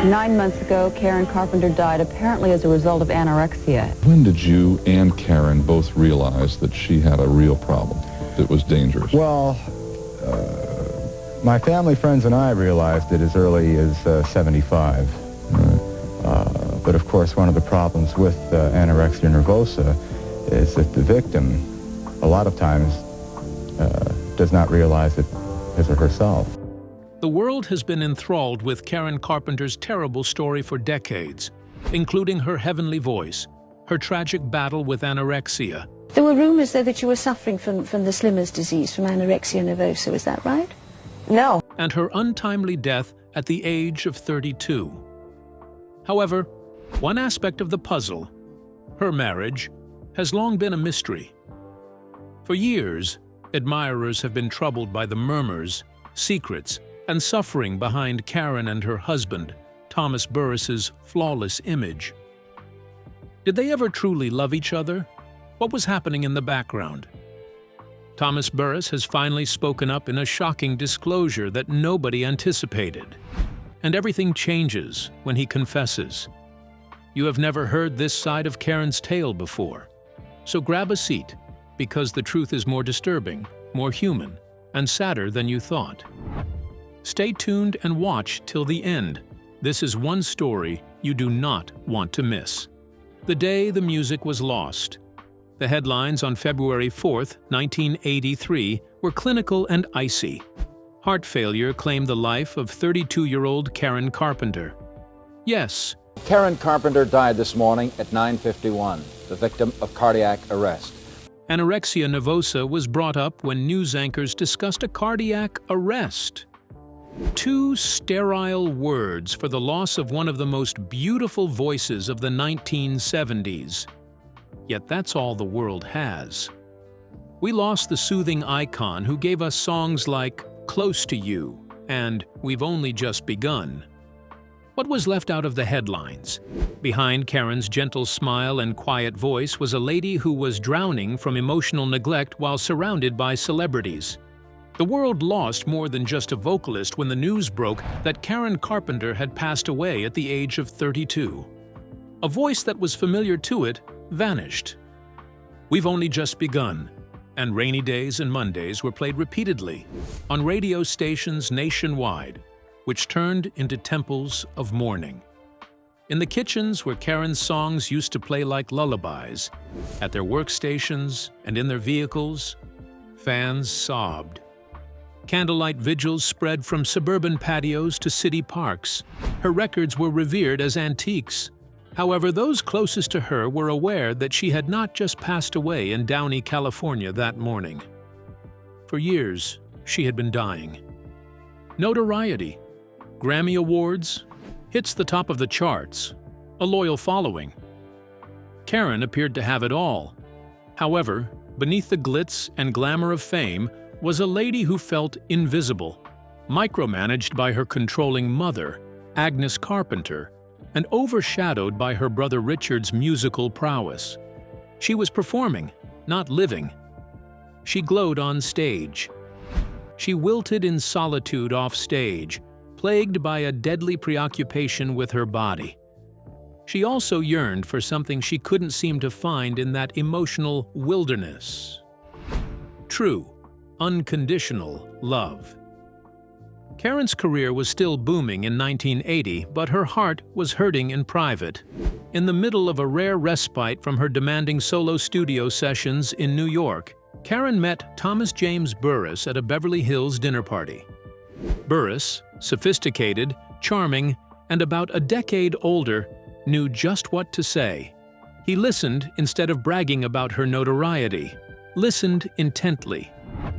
9 months ago, Karen Carpenter died, apparently as a result of anorexia. When did you and Karen both realize that she had a real problem that was dangerous? Well, my family, friends, and I realized it as early as 75. Right. But of course, one of the problems with anorexia nervosa is that the victim, a lot of times, does not realize it his or herself. The world has been enthralled with Karen Carpenter's terrible story for decades, including her heavenly voice, her tragic battle with anorexia. There were rumors, though, that you were suffering from the Slimmer's disease, from anorexia nervosa. Is that right? No. And her untimely death at the age of 32. However, one aspect of the puzzle, her marriage, has long been a mystery. For years, admirers have been troubled by the murmurs, secrets, and suffering behind Karen and her husband, Thomas Burris's flawless image. Did they ever truly love each other? What was happening in the background? Thomas Burris has finally spoken up in a shocking disclosure that nobody anticipated. And everything changes when he confesses. You have never heard this side of Karen's tale before. So grab a seat, because the truth is more disturbing, more human, and sadder than you thought. Stay tuned and watch till the end. This is one story you do not want to miss. The day the music was lost. The headlines on February 4th, 1983 were clinical and icy. Heart failure claimed the life of 32-year-old Karen Carpenter. Yes, Karen Carpenter died this morning at 9:51, the victim of cardiac arrest. anorexia nervosa was brought up when news anchors discussed a cardiac arrest. Two sterile words for the loss of one of the most beautiful voices of the 1970s. Yet that's all the world has. We lost the soothing icon who gave us songs like Close to You and We've Only Just Begun. What was left out of the headlines? Behind Karen's gentle smile and quiet voice was a lady who was drowning from emotional neglect while surrounded by celebrities. The world lost more than just a vocalist when the news broke that Karen Carpenter had passed away at the age of 32. A voice that was familiar to it vanished. We've Only Just Begun, and Rainy Days and Mondays were played repeatedly on radio stations nationwide, which turned into temples of mourning. In the kitchens where Karen's songs used to play like lullabies, at their workstations and in their vehicles, fans sobbed. Candlelight vigils spread from suburban patios to city parks. Her records were revered as antiques. However, those closest to her were aware that she had not just passed away in Downey, California that morning. For years, she had been dying. Notoriety, Grammy Awards, hits the top of the charts, a loyal following. Karen appeared to have it all. However, beneath the glitz and glamour of fame was a lady who felt invisible, micromanaged by her controlling mother, Agnes Carpenter, and overshadowed by her brother Richard's musical prowess. She was performing, not living. She glowed on stage. She wilted in solitude off stage, plagued by a deadly preoccupation with her body. She also yearned for something she couldn't seem to find in that emotional wilderness. True, unconditional love. Karen's career was still booming in 1980, but her heart was hurting in private. In the middle of a rare respite from her demanding solo studio sessions in New York, Karen met Thomas James Burris at a Beverly Hills dinner party. Burris, sophisticated, charming, and about a decade older, knew just what to say. He listened instead of bragging about her notoriety, listened intently.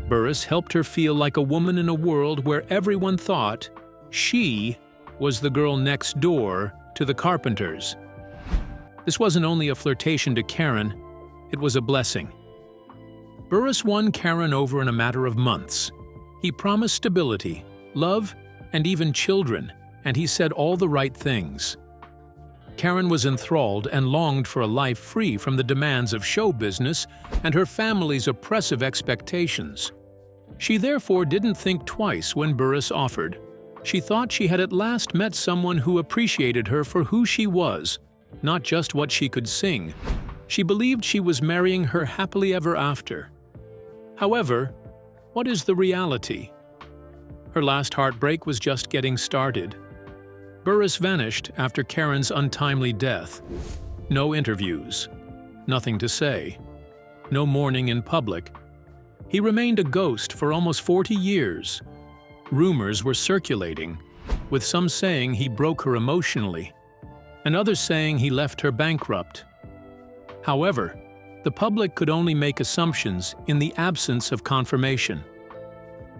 Burris helped her feel like a woman in a world where everyone thought she was the girl next door to the Carpenters. This wasn't only a flirtation to Karen, it was a blessing. Burris won Karen over in a matter of months. He promised stability, love, and even children, and he said all the right things. Karen was enthralled and longed for a life free from the demands of show business and her family's oppressive expectations. She therefore didn't think twice when Burris offered, She thought she had at last met someone who appreciated her for who she was, not just what she could sing. She believed she was marrying her happily ever after. However, what is the reality? Her last heartbreak was just getting started. Burris vanished after Karen's untimely death. No interviews. Nothing to say. No mourning in public. He remained a ghost for almost 40 years. Rumors were circulating, with some saying he broke her emotionally, and others saying he left her bankrupt. However, the public could only make assumptions in the absence of confirmation.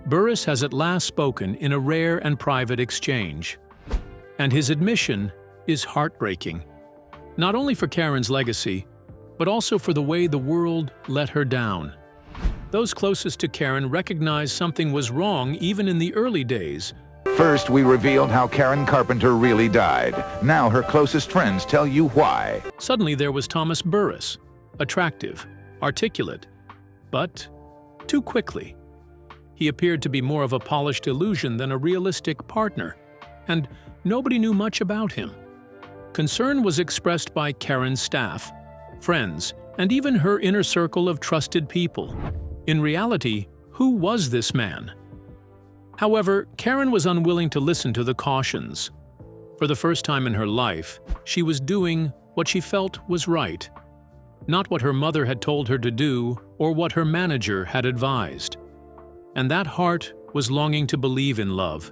Burris has at last spoken in a rare and private exchange, and his admission is heartbreaking, not only for Karen's legacy, but also for the way the world let her down. Those closest to Karen recognized something was wrong even in the early days. First, we revealed how Karen Carpenter really died. Now her closest friends tell you why. Suddenly there was Thomas Burris, attractive, articulate, but too quickly. He appeared to be more of a polished illusion than a realistic partner, and nobody knew much about him. Concern was expressed by Karen's staff, friends, and even her inner circle of trusted people. In reality, who was this man? However, Karen was unwilling to listen to the cautions. For the first time in her life, she was doing what she felt was right, not what her mother had told her to do or what her manager had advised. And that heart was longing to believe in love,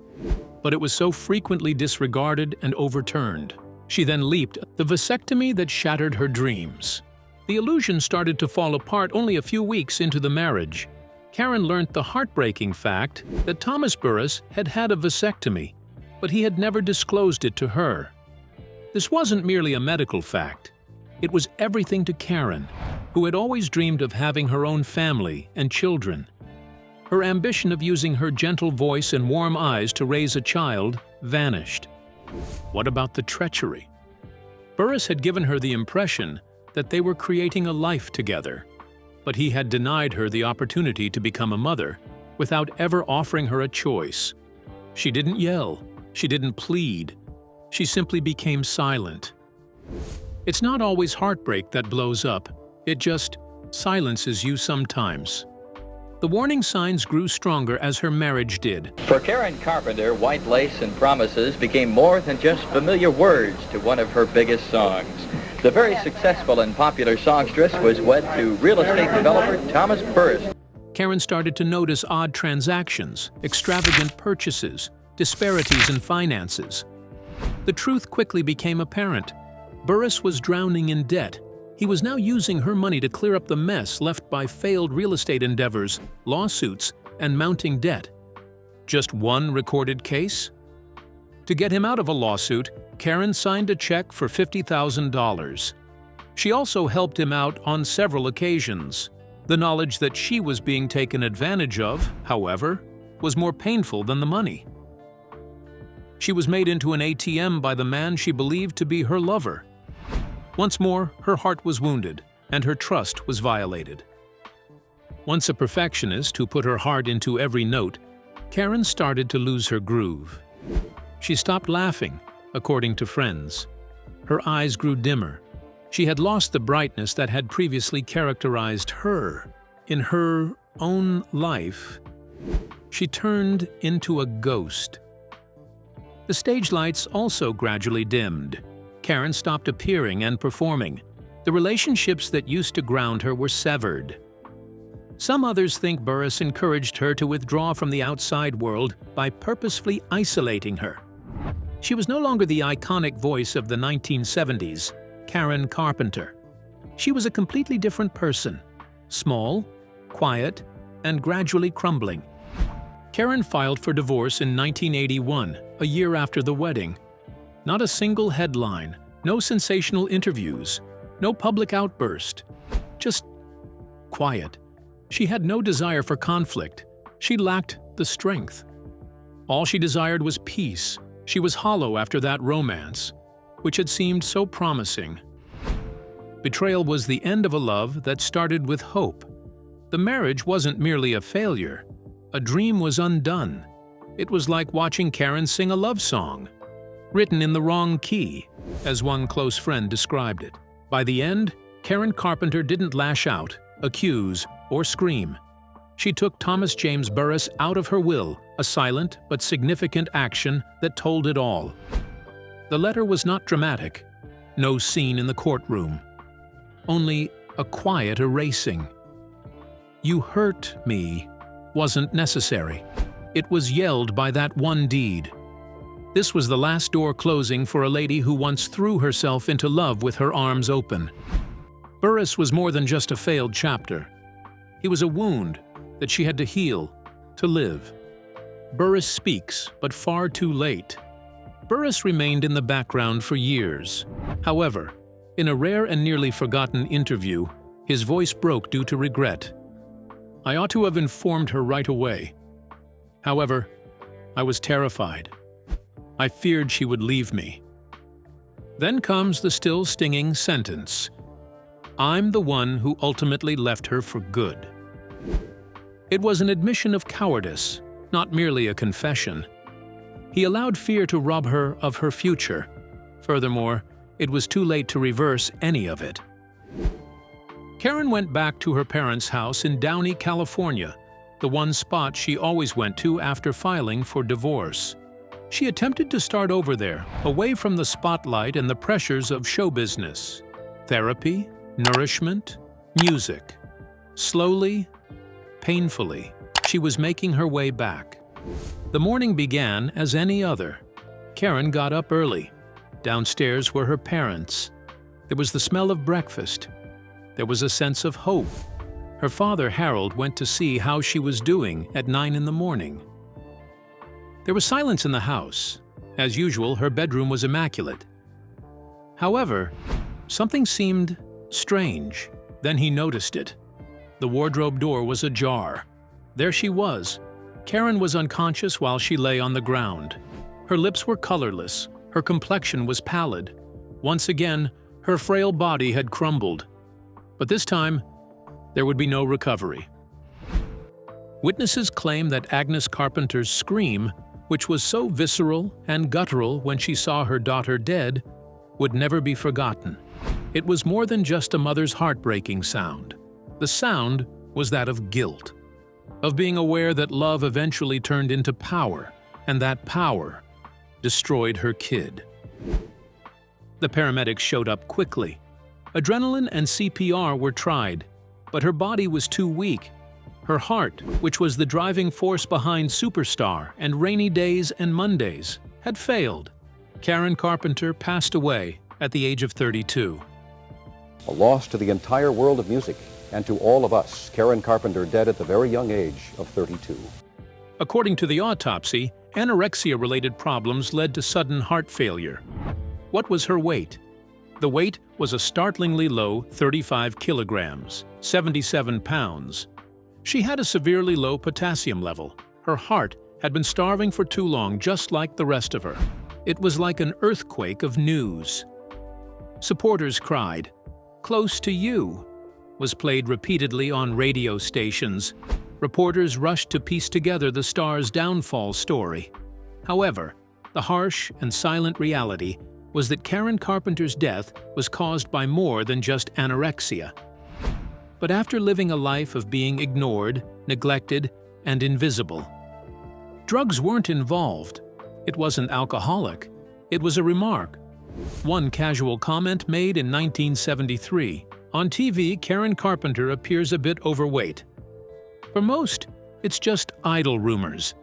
but it was so frequently disregarded and overturned. She then leaped the vasectomy that shattered her dreams. The illusion started to fall apart only a few weeks into the marriage. Karen learned the heartbreaking fact that Thomas Burris had had a vasectomy, but he had never disclosed it to her. This wasn't merely a medical fact. It was everything to Karen, who had always dreamed of having her own family and children. Her ambition of using her gentle voice and warm eyes to raise a child vanished. What about the treachery? Burris had given her the impression that they were creating a life together, but he had denied her the opportunity to become a mother without ever offering her a choice. She didn't yell, she didn't plead, she simply became silent. It's not always heartbreak that blows up, it just silences you sometimes. The warning signs grew stronger as her marriage did. For Karen Carpenter, White Lace and Promises became more than just familiar words to one of her biggest songs. The very successful and popular songstress was wed to real estate developer Thomas Burris. Karen started to notice odd transactions, extravagant purchases, disparities in finances. The truth quickly became apparent. Burris was drowning in debt. He was now using her money to clear up the mess left by failed real estate endeavors, lawsuits, and mounting debt. Just one recorded case? To get him out of a lawsuit, Karen signed a check for $50,000. She also helped him out on several occasions. The knowledge that she was being taken advantage of, however, was more painful than the money. She was made into an ATM by the man she believed to be her lover. Once more, her heart was wounded, and her trust was violated. Once a perfectionist who put her heart into every note, Karen started to lose her groove. She stopped laughing, according to friends. Her eyes grew dimmer. She had lost the brightness that had previously characterized her. In her own life, she turned into a ghost. The stage lights also gradually dimmed. Karen stopped appearing and performing. The relationships that used to ground her were severed. Some others think Burris encouraged her to withdraw from the outside world by purposefully isolating her. She was no longer the iconic voice of the 1970s, Karen Carpenter. She was a completely different person, small, quiet, and gradually crumbling. Karen filed for divorce in 1981, a year after the wedding. Not a single headline, no sensational interviews, no public outburst. Just quiet. She had no desire for conflict. She lacked the strength. All she desired was peace. She was hollow after that romance, which had seemed so promising. Betrayal was the end of a love that started with hope. The marriage wasn't merely a failure. A dream was undone. It was like watching Karen sing a love song, written in the wrong key, as one close friend described it. By the end, Karen Carpenter didn't lash out, accuse, or scream. She took Thomas James Burris out of her will, a silent but significant action that told it all. The letter was not dramatic, no scene in the courtroom, only a quiet erasing. "You hurt me" wasn't necessary. It was yelled by that one deed. This was the last door closing for a lady who once threw herself into love with her arms open. Burris was more than just a failed chapter. He was a wound that she had to heal, to live. Burris speaks, but far too late. Burris remained in the background for years. However, in a rare and nearly forgotten interview, his voice broke due to regret. "I ought to have informed her right away. However, I was terrified. I feared she would leave me." Then comes the still stinging sentence, "I'm the one who ultimately left her for good." It was an admission of cowardice, not merely a confession. He allowed fear to rob her of her future. Furthermore, it was too late to reverse any of it. Karen went back to her parents' house in Downey, California, the one spot she always went to after filing for divorce. She attempted to start over there, away from the spotlight and the pressures of show business. Therapy, nourishment, music. Slowly, painfully, she was making her way back. The morning began as any other. Karen got up early. Downstairs were her parents. There was the smell of breakfast. There was a sense of hope. Her father, Harold, went to see how she was doing at 9 in the morning. There was silence in the house. As usual, her bedroom was immaculate. However, something seemed strange. Then he noticed it. The wardrobe door was ajar. There she was. Karen was unconscious while she lay on the ground. Her lips were colorless. Her complexion was pallid. Once again, her frail body had crumbled. But this time, there would be no recovery. Witnesses claim that Agnes Carpenter's scream, which was so visceral and guttural when she saw her daughter dead, would never be forgotten. It was more than just a mother's heartbreaking sound. The sound was that of guilt, of being aware that love eventually turned into power, and that power destroyed her kid. The paramedics showed up quickly. Adrenaline and CPR were tried, but her body was too weak. Her heart, which was the driving force behind Superstar and Rainy Days and Mondays, had failed. Karen Carpenter passed away at the age of 32. A loss to the entire world of music, and to all of us. Karen Carpenter dead at the very young age of 32. According to the autopsy, anorexia-related problems led to sudden heart failure. What was her weight? The weight was a startlingly low 35 kilograms, 77 pounds. She had a severely low potassium level. Her heart had been starving for too long, just like the rest of her. It was like an earthquake of news. Supporters cried, "Close to you," was played repeatedly on radio stations. Reporters rushed to piece together the star's downfall story. However, the harsh and silent reality was that Karen Carpenter's death was caused by more than just anorexia. But after living a life of being ignored, neglected, and invisible, drugs weren't involved. It wasn't alcoholic. It was a remark. One casual comment made in 1973. On TV, Karen Carpenter appears a bit overweight. For most, it's just idle rumors.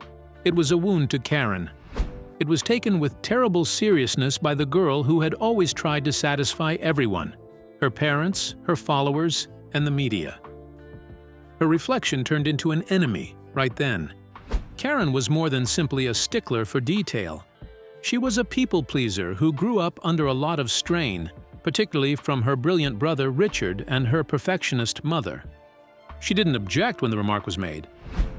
It was a wound to Karen. It was taken with terrible seriousness by the girl who had always tried to satisfy everyone, her parents, her followers, and the media. Her reflection turned into an enemy right then. Karen was more than simply a stickler for detail. She was a people-pleaser who grew up under a lot of strain, particularly from her brilliant brother Richard and her perfectionist mother. She didn't object when the remark was made.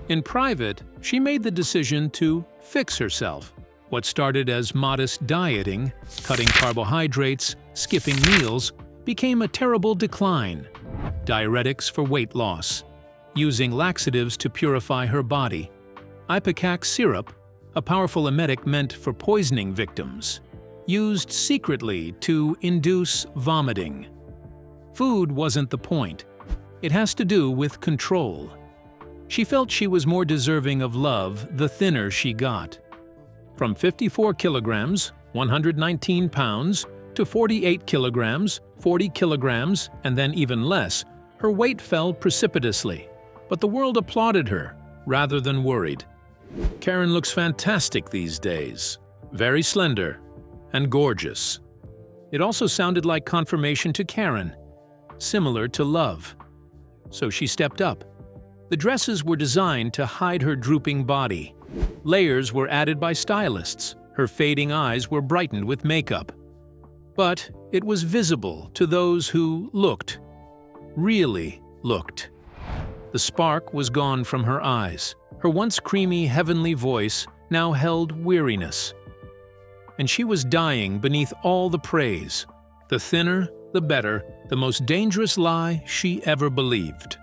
In private, she made the decision to fix herself. What started as modest dieting, cutting carbohydrates, skipping meals, became a terrible decline. Diuretics for weight loss, using laxatives to purify her body, ipecac syrup, a powerful emetic meant for poisoning victims, used secretly to induce vomiting. Food wasn't the point. It has to do with control. She felt she was more deserving of love the thinner she got. From 54 kilograms, 119 pounds, to 48 kilograms, 40 kilograms, and then even less, her weight fell precipitously. But the world applauded her, rather than worried. Karen looks fantastic these days, very slender and gorgeous. It also sounded like confirmation to Karen, similar to love. So she stepped up. The dresses were designed to hide her drooping body. Layers were added by stylists. Her fading eyes were brightened with makeup. But it was visible to those who looked, really looked. The spark was gone from her eyes. Her once creamy, heavenly voice now held weariness. And she was dying beneath all the praise. The thinner, the better, the most dangerous lie she ever believed.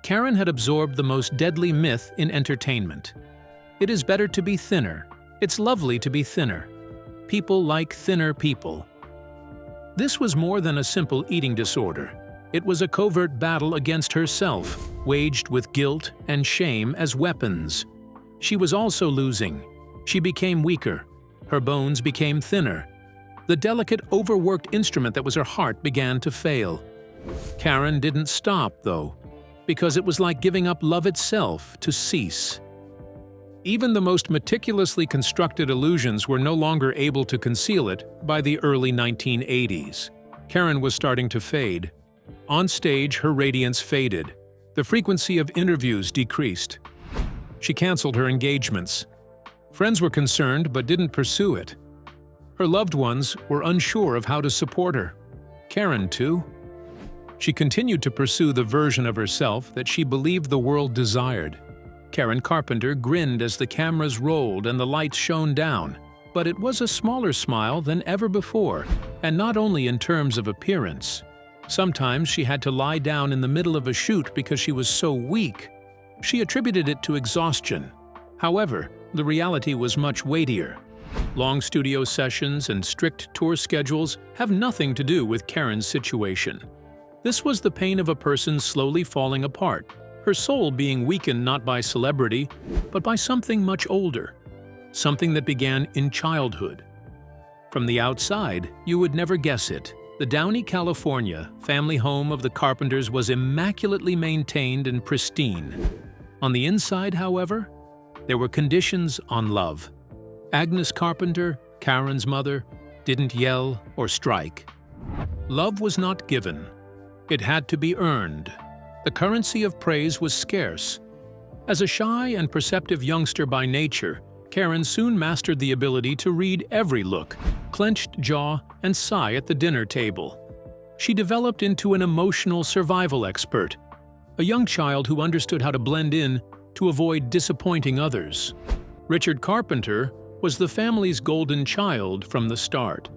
Karen had absorbed the most deadly myth in entertainment. It is better to be thinner. It's lovely to be thinner. People like thinner people. This was more than a simple eating disorder. It was a covert battle against herself, waged with guilt and shame as weapons. She was also losing. She became weaker. Her bones became thinner. The delicate, overworked instrument that was her heart began to fail. Karen didn't stop, though, because it was like giving up love itself to cease. Even the most meticulously constructed illusions were no longer able to conceal it by the early 1980s. Karen was starting to fade. On stage, her radiance faded. The frequency of interviews decreased. She canceled her engagements. Friends were concerned but didn't pursue it. Her loved ones were unsure of how to support her. Karen, too. She continued to pursue the version of herself that she believed the world desired. Karen Carpenter grinned as the cameras rolled and the lights shone down, but it was a smaller smile than ever before, and not only in terms of appearance. Sometimes she had to lie down in the middle of a shoot because she was so weak. She attributed it to exhaustion. However, the reality was much weightier. Long studio sessions and strict tour schedules have nothing to do with Karen's situation. This was the pain of a person slowly falling apart, her soul being weakened not by celebrity, but by something much older, something that began in childhood. From the outside, you would never guess it. The Downey, California, family home of the Carpenters was immaculately maintained and pristine. On the inside, however, there were conditions on love. Agnes Carpenter, Karen's mother, didn't yell or strike. Love was not given. It had to be earned. The currency of praise was scarce. As a shy and perceptive youngster by nature, Karen soon mastered the ability to read every look, clenched jaw, and sigh at the dinner table. She developed into an emotional survival expert, a young child who understood how to blend in to avoid disappointing others. Richard Carpenter was the family's golden child from the start.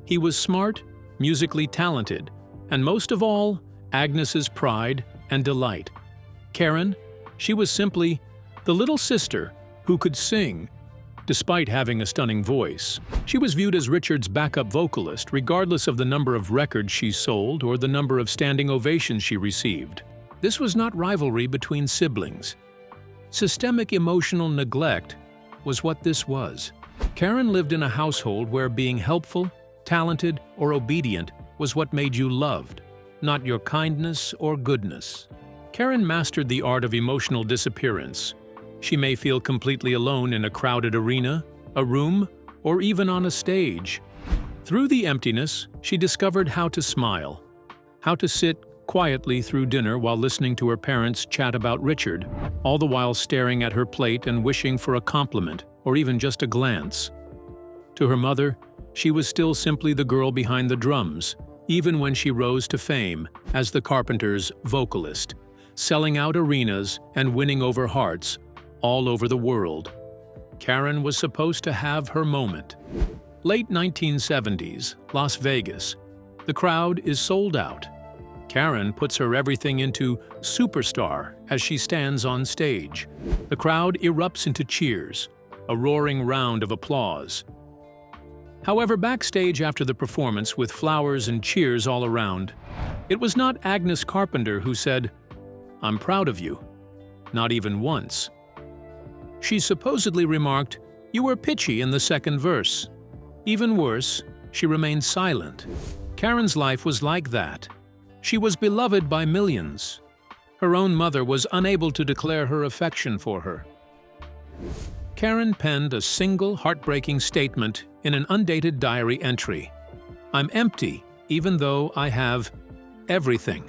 He was smart, musically talented, and most of all, Agnes's pride and delight. Karen, she was simply the little sister who could sing, despite having a stunning voice. She was viewed as Richard's backup vocalist, regardless of the number of records she sold or the number of standing ovations she received. This was not rivalry between siblings. Systemic emotional neglect was what this was. Karen lived in a household where being helpful, talented, or obedient was what made you loved, not your kindness or goodness. Karen mastered the art of emotional disappearance. She may feel completely alone in a crowded arena, a room, or even on a stage. Through the emptiness, she discovered how to smile, how to sit quietly through dinner while listening to her parents chat about Richard, all the while staring at her plate and wishing for a compliment or even just a glance. To her mother, she was still simply the girl behind the drums, even when she rose to fame as the Carpenters' vocalist, selling out arenas and winning over hearts all over the world. Karen was supposed to have her moment. Late 1970s, Las Vegas. The crowd is sold out. Karen puts her everything into superstar as she stands on stage. The crowd erupts into cheers. a roaring round of applause. However, backstage after the performance, with flowers and cheers all around, it was not Agnes Carpenter who said, "I'm proud of you," not even once. She supposedly remarked, "You were pitchy in the second verse." Even worse, she remained silent. Karen's life was like that. She was beloved by millions. Her own mother was unable to declare her affection for her. Karen penned a single heartbreaking statement in an undated diary entry. "I'm empty, even though I have everything."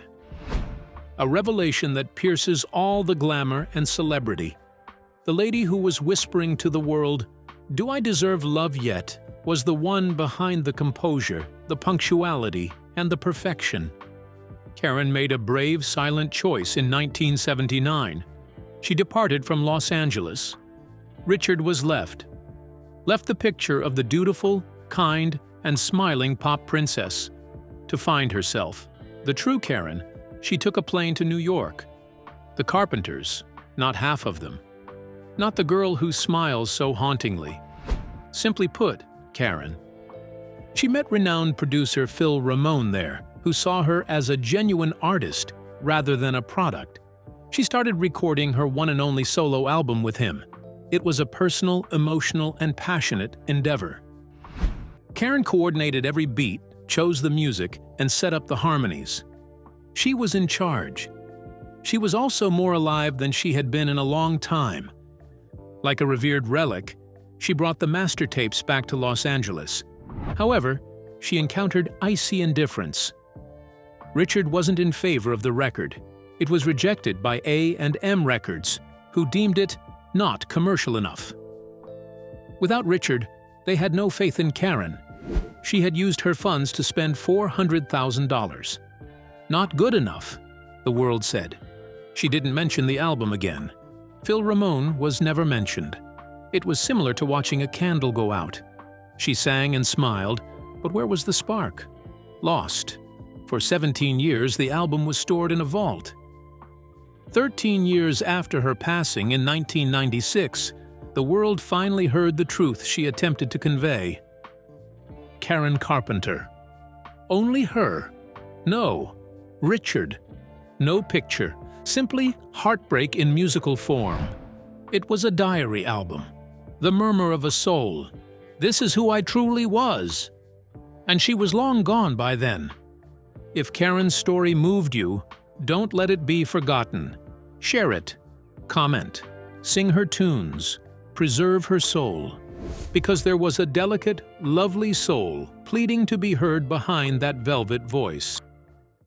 A revelation that pierces all the glamour and celebrity. The lady who was whispering to the world, "Do I deserve love yet?" was the one behind the composure, the punctuality, and the perfection. Karen made a brave, silent choice in 1979. She departed from Los Angeles. Richard was left the picture of the dutiful, kind, and smiling pop princess. To find herself, the true Karen, she took a plane to New York. The Carpenters, not half of them. Not the girl who smiles so hauntingly. Simply put, Karen. She met renowned producer Phil Ramone there, who saw her as a genuine artist rather than a product. She started recording her one and only solo album with him. It was a personal, emotional, and passionate endeavor. Karen coordinated every beat, chose the music, and set up the harmonies. She was in charge. She was also more alive than she had been in a long time. Like a revered relic, she brought the master tapes back to Los Angeles. However, she encountered icy indifference. Richard wasn't in favor of the record. It was rejected by A&M Records, who deemed it not commercial enough. Without Richard, they had no faith in Karen. She had used her funds to spend $400,000. Not good enough, the world said. She didn't mention the album again. Phil Ramone was never mentioned. It was similar to watching a candle go out. She sang and smiled, but where was the spark? Lost. For 17 years, the album was stored in a vault. 13 years after her passing in 1996, the world finally heard the truth she attempted to convey. Karen Carpenter. Only her. No. Richard. No picture. Simply heartbreak in musical form. It was a diary album. The murmur of a soul. This is who I truly was. And she was long gone by then. If Karen's story moved you, don't let it be forgotten. Share it. Comment. Sing her tunes. Preserve her soul. Because there was a delicate, lovely soul pleading to be heard behind that velvet voice.